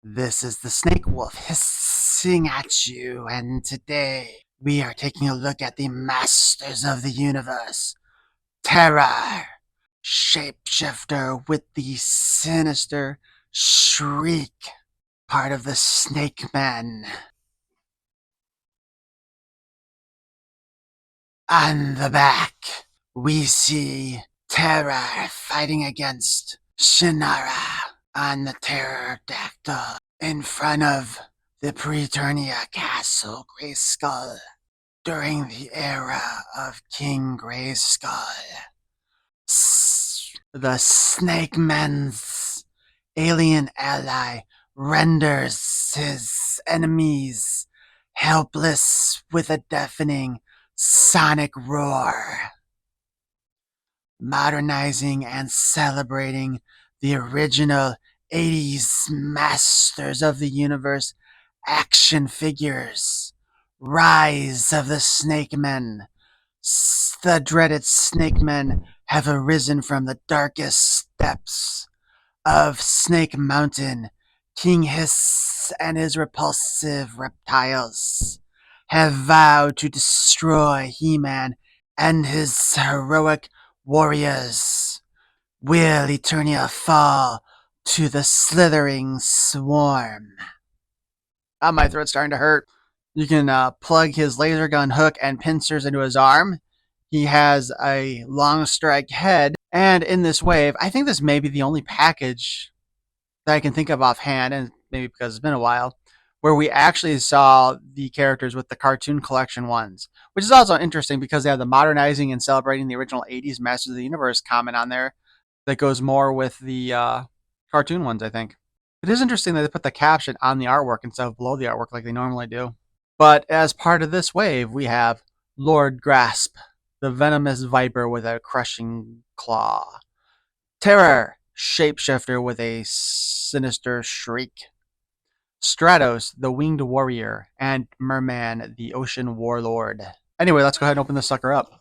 This is the Snake Wolf hissing at you, and today we are taking a look at the Masters of the Universe, Terror, shapeshifter with the sinister shriek, part of the Snakemen. On the back, we see Terror fighting against Shannara on the pterodactyl in front of the Preternia Castle Grayskull during the era of King Grayskull. The Snakemen's alien ally renders his enemies helpless with a deafening sonic roar, modernizing and celebrating the original 80s Masters of the Universe action figures. Rise of the Snakemen. The dreaded Snakemen have arisen from the darkest depths of Snake Mountain. King Hiss and his repulsive reptiles have vowed to destroy He-Man and his heroic warriors. Will Eternia fall to the slithering swarm? My throat's starting to hurt. You can plug his laser gun hook and pincers into his arm. He has a long strike head. And in this wave, I think this may be the only package that I can think of offhand, and maybe because it's been a while, where we actually saw the characters with the cartoon collection ones, which is also interesting because they have the modernizing and celebrating the original 80s Masters of the Universe comment on there that goes more with the cartoon ones, I think. It is interesting that they put the caption on the artwork instead of below the artwork like they normally do. But as part of this wave, we have Lord Grasp, the venomous viper with a crushing claw. Terror, shapeshifter with a sinister shriek. Stratos, the winged warrior, and Merman, the ocean warlord. Anyway, let's go ahead and open this sucker up.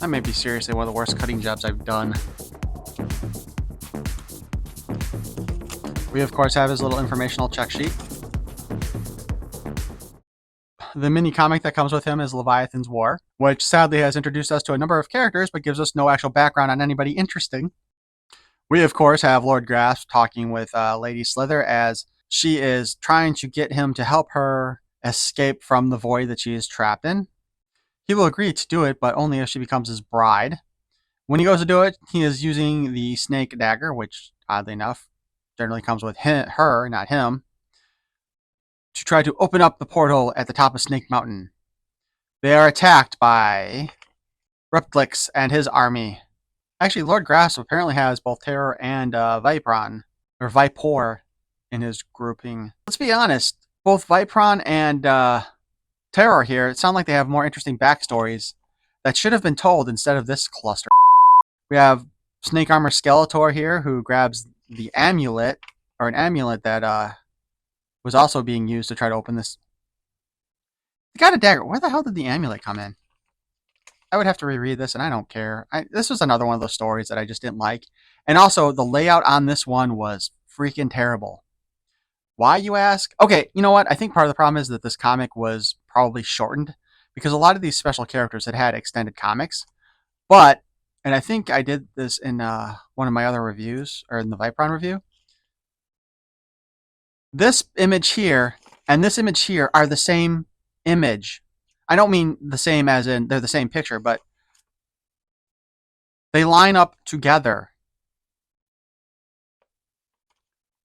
That may be seriously one of the worst cutting jobs I've done. We, of course, have his little informational check sheet. The mini-comic that comes with him is Leviathan's War, which sadly has introduced us to a number of characters but gives us no actual background on anybody interesting. We, of course, have Lord Grasp talking with Lady Slither as she is trying to get him to help her escape from the void that she is trapped in. He will agree to do it, but only if she becomes his bride. When he goes to do it, he is using the snake dagger, which, oddly enough, generally comes with her, not him, to try to open up the portal at the top of Snake Mountain. They are attacked by Reptlix and his army. Actually, Lord Grasp apparently has both Terror and Vypor in his grouping. Let's be honest, both Vipron and Terror here sound like they have more interesting backstories that should have been told instead of this cluster. We have Snake Armor Skeletor here, who grabs the amulet, or an amulet that was also being used to try to open this. He got a dagger. Where the hell did the amulet come in? I would have to reread this, and I don't care. This was another one of those stories that I just didn't like. And also, the layout on this one was freaking terrible. Why, you ask? Okay, you know what? I think part of the problem is that this comic was probably shortened, because a lot of these special characters had extended comics. But, and I think I did this in one of my other reviews, or in the Vipron review, this image here and this image here are the same image. I don't mean the same as in they're the same picture, but they line up together.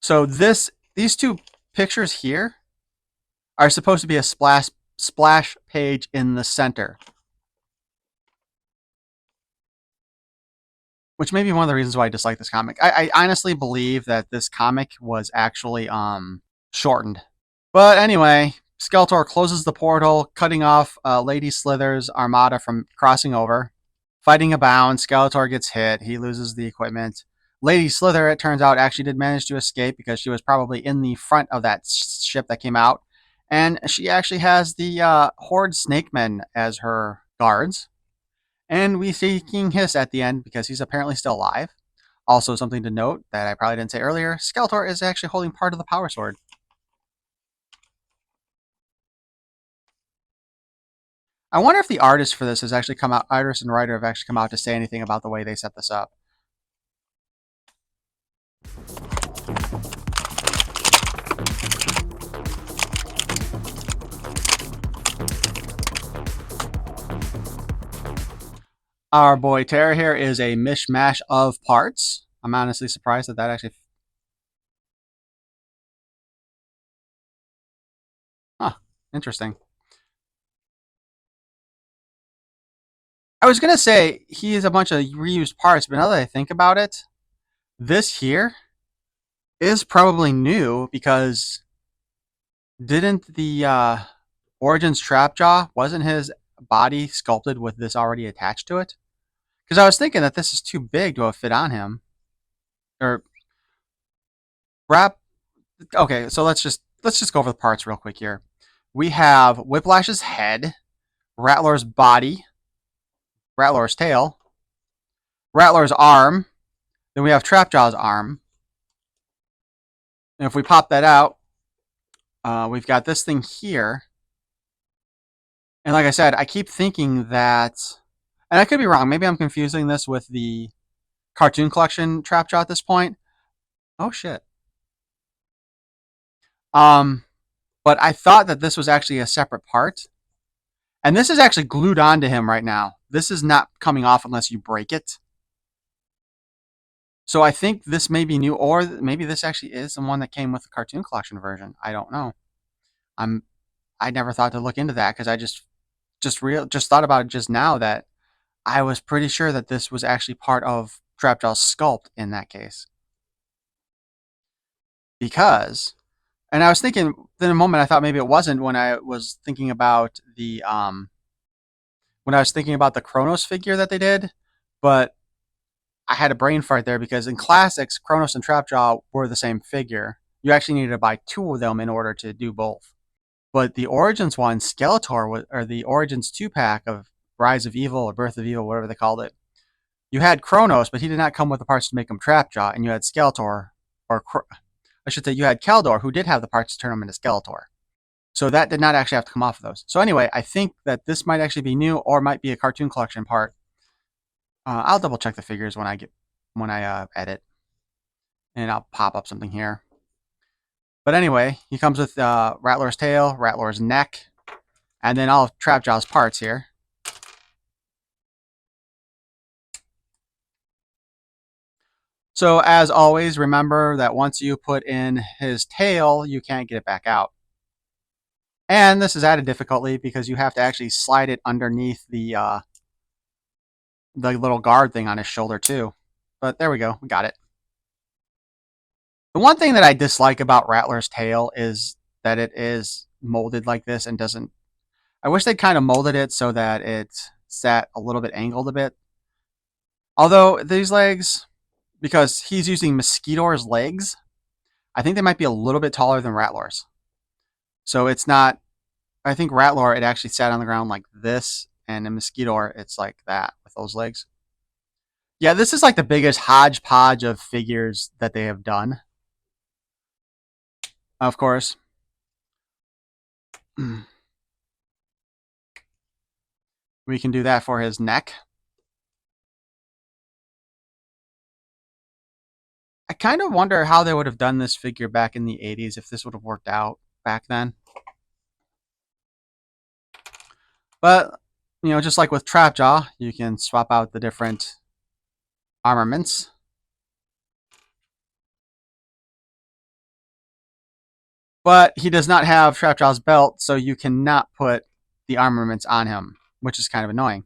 So these two pictures here are supposed to be a splash page in the center, which may be one of the reasons why I dislike this comic. I honestly believe that this comic was actually shortened. But anyway, Skeletor closes the portal, cutting off Lady Slither's armada from crossing over. Fighting abound, Skeletor gets hit. He loses the equipment. Lady Slither, it turns out, actually did manage to escape because she was probably in the front of that ship that came out. And she actually has the Horde Snakemen as her guards. And we see King Hiss at the end because he's apparently still alive. Also, something to note that I probably didn't say earlier, Skeletor is actually holding part of the Power Sword. I wonder if the artist for this has actually come out, artist and writer have actually come out to say anything about the way they set this up. Our boy Terra here is a mishmash of parts. I'm honestly surprised that actually... Huh, interesting. I was going to say he is a bunch of reused parts, but now that I think about it, this here is probably new because didn't the Origins Trapjaw, wasn't his body sculpted with this already attached to it? Because I was thinking that this is too big to have fit on him. Or wrap. Okay, so let's just go over the parts real quick here. We have Whiplash's head, Rattler's body, Rattler's tail, Rattler's arm, then we have Trapjaw's arm. And if we pop that out, we've got this thing here. And like I said, I keep thinking that, and I could be wrong, maybe I'm confusing this with the Cartoon Collection Trapjaw at this point. Oh shit. But I thought that this was actually a separate part. And this is actually glued onto him right now. This is not coming off unless you break it. So I think this may be new, or maybe this actually is the one that came with the Cartoon Collection version. I don't know. I never thought to look into that because I just thought about it just now that I was pretty sure that this was actually part of Trapjaw's sculpt in that case. Because, and I was thinking in a moment, I thought maybe it wasn't when I was thinking about the Kronos figure that they did, but I had a brain fart there because in classics, Kronos and Trapjaw were the same figure. You actually needed to buy two of them in order to do both. But the Origins one, Skeletor, or the Origins 2-pack of Rise of Evil or Birth of Evil, whatever they called it, you had Kronos, but he did not come with the parts to make him Trapjaw, and you had Skeletor, or I should say you had Keldor, who did have the parts to turn him into Skeletor. So that did not actually have to come off of those. So anyway, I think that this might actually be new or might be a Cartoon Collection part. I'll double check the figures when I edit, and I'll pop up something here. But anyway, he comes with Rattler's tail, Rattler's neck, and then all of Trapjaw's parts here. So as always, remember that once you put in his tail, you can't get it back out. And this is added difficultly because you have to actually slide it underneath the little guard thing on his shoulder too. But there we go, we got it. The one thing that I dislike about Rattler's tail is that it is molded like this and doesn't... I wish they'd kind of molded it so that it sat a little bit angled a bit. Although these legs, because he's using Mosquitor's legs, I think they might be a little bit taller than Rattler's. So it's not... I think Rattler, it actually sat on the ground like this, and in Mosquitor, it's like that with those legs. Yeah, this is like the biggest hodgepodge of figures that they have done. Of course. We can do that for his neck. I kind of wonder how they would have done this figure back in the 80s, if this would have worked out back then. But, you know, just like with Trapjaw, you can swap out the different armaments. But he does not have Trapjaw's belt, so you cannot put the armaments on him, which is kind of annoying.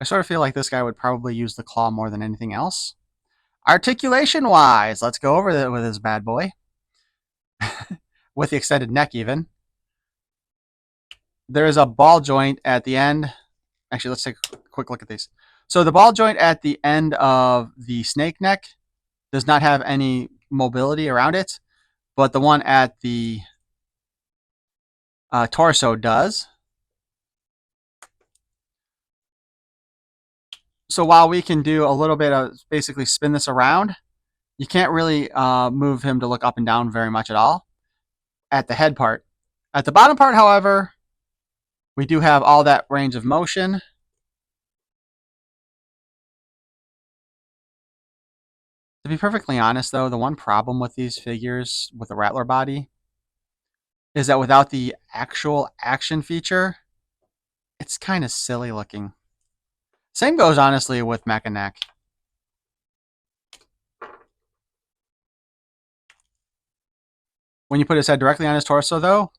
I sort of feel like this guy would probably use the claw more than anything else. Articulation-wise, let's go over that with this bad boy. With the extended neck, even. There is a ball joint at the end. Actually, let's take a quick look at these. So the ball joint at the end of the snake neck does not have any mobility around it, but the one at the torso does. So while we can do a little bit of basically spin this around, you can't really move him to look up and down very much at all at the head part. At the bottom part, however, we do have all that range of motion. To be perfectly honest, though, the one problem with these figures with the Rattler body is that without the actual action feature, it's kind of silly looking. Same goes, honestly, with Magana. When you put his head directly on his torso, though,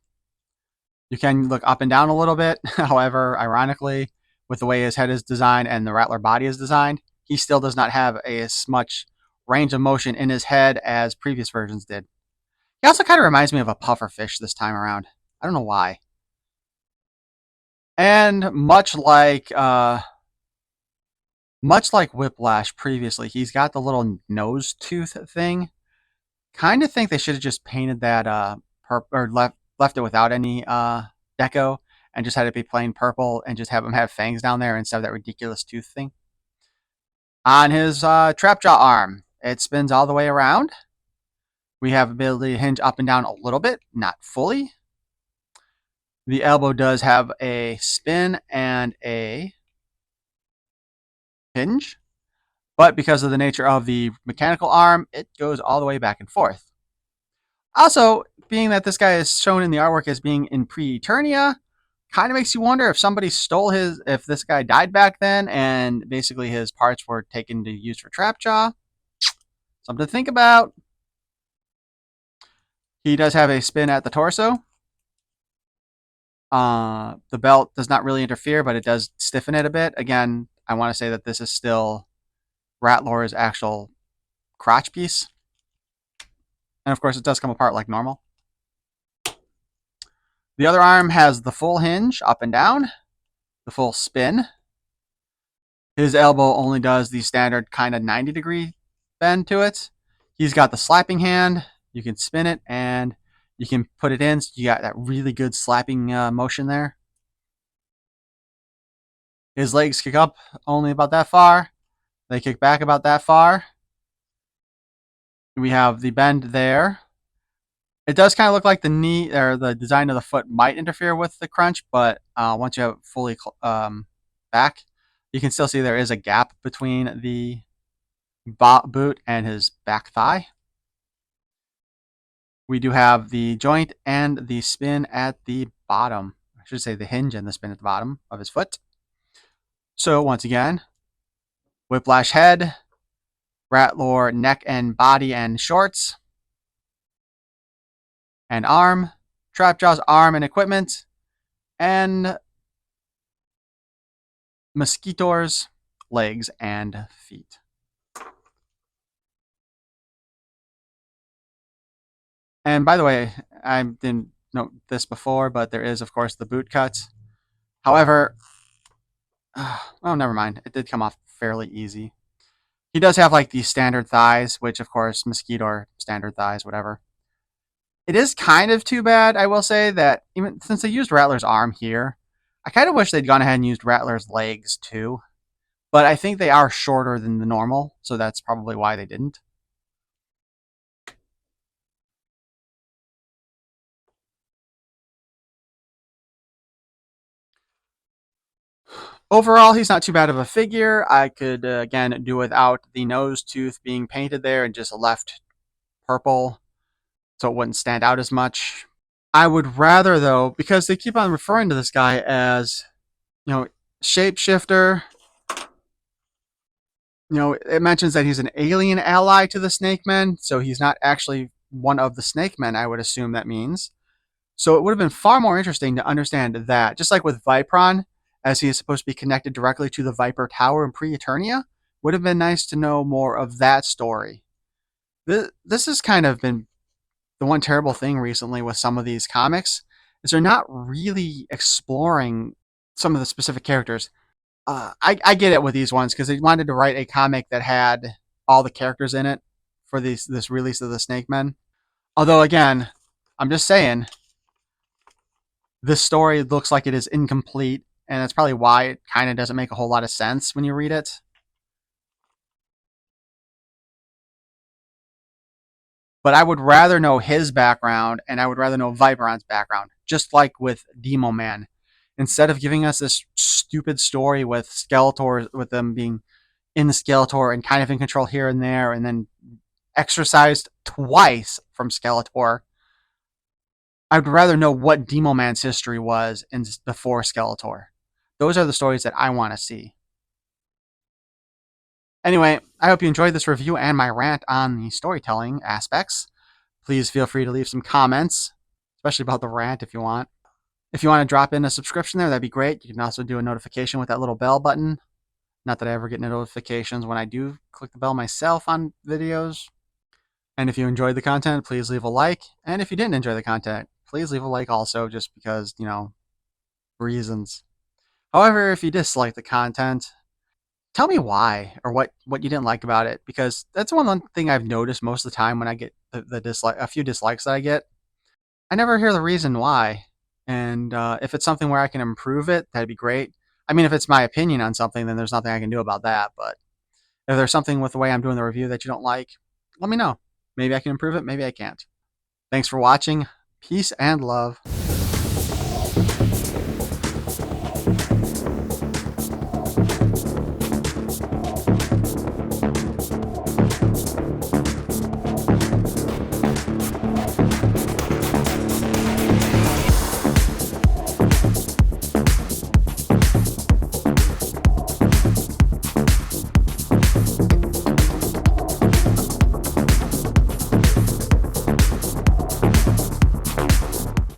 you can look up and down a little bit. However, ironically, with the way his head is designed and the Rattler body is designed, he still does not have as much range of motion in his head as previous versions did. He also kind of reminds me of a pufferfish this time around. I don't know why. And much like Whiplash previously, he's got the little nose tooth thing. Kind of think they should have just painted that or left it without any deco and just had it be plain purple and just have him have fangs down there instead of that ridiculous tooth thing. On his trap jaw arm, it spins all the way around. We have ability to hinge up and down a little bit, not fully. The elbow does have a spin and a hinge, but because of the nature of the mechanical arm, it goes all the way back and forth. Also, being that this guy is shown in the artwork as being in pre-Eternia, kind of makes you wonder if somebody stole if this guy died back then and basically his parts were taken to use for Trapjaw. Something to think about. He does have a spin at the torso. The belt does not really interfere, but it does stiffen it a bit. Again, I want to say that this is still Rattler's actual crotch piece. And of course, it does come apart like normal. The other arm has the full hinge up and down, the full spin. His elbow only does the standard kind of 90-degree bend to it. He's got the slapping hand. You can spin it and you can put it in. So you got that really good slapping motion there. His legs kick up only about that far. They kick back about that far. We have the bend there. It does kind of look like the knee or the design of the foot might interfere with the crunch, but once you have it fully back, you can still see there is a gap between the boot and his back thigh. We do have the joint and the spin at the bottom. I should say the hinge and the spin at the bottom of his foot. So once again, Whiplash head, Rattler neck and body and shorts, and arm, Trapjaw's arm and equipment, and Mosquito's legs and feet. And by the way, I didn't note this before, but there is, of course, the boot cut. However, oh, never mind. It did come off fairly easy. He does have like the standard thighs, which, of course, Mosquito are standard thighs, whatever. It is kind of too bad, I will say, that even since they used Rattler's arm here, I kind of wish they'd gone ahead and used Rattler's legs too. But I think they are shorter than the normal, so that's probably why they didn't. Overall, he's not too bad of a figure. I could, again, do without the nose tooth being painted there and just left purple so it wouldn't stand out as much. I would rather, though, because they keep on referring to this guy as, shapeshifter. It mentions that he's an alien ally to the Snakemen, so he's not actually one of the Snakemen, I would assume that means. So it would have been far more interesting to understand that, just like with Vipron, as he is supposed to be connected directly to the Viper Tower in Pre-Eternia, would have been nice to know more of that story. This has kind of been the one terrible thing recently with some of these comics, is they're not really exploring some of the specific characters. I get it with these ones because they wanted to write a comic that had all the characters in it for this release of the Snakemen. Although again, I'm just saying this story looks like it is incomplete, and that's probably why it kind of doesn't make a whole lot of sense when you read it. But I would rather know his background, and I would rather know Viperon's background, just like with Demo Man. Instead of giving us this stupid story with Skeletor, with them being in the Skeletor and kind of in control here and there, and then exercised twice from Skeletor, I'd rather know what Demo Man's history was in before Skeletor. Those are the stories that I want to see. Anyway, I hope you enjoyed this review and my rant on the storytelling aspects. Please feel free to leave some comments, especially about the rant if you want. If you want to drop in a subscription there, that'd be great. You can also do a notification with that little bell button. Not that I ever get notifications when I do click the bell myself on videos. And if you enjoyed the content, please leave a like. And if you didn't enjoy the content, please leave a like also, just because, reasons. However, if you dislike the content, tell me why or what you didn't like about it, because that's one thing I've noticed most of the time when I get the dislike, a few dislikes that I get. I never hear the reason why. And if it's something where I can improve it, that'd be great. I mean, if it's my opinion on something, then there's nothing I can do about that. But if there's something with the way I'm doing the review that you don't like, let me know. Maybe I can improve it, maybe I can't. Thanks for watching. Peace and love.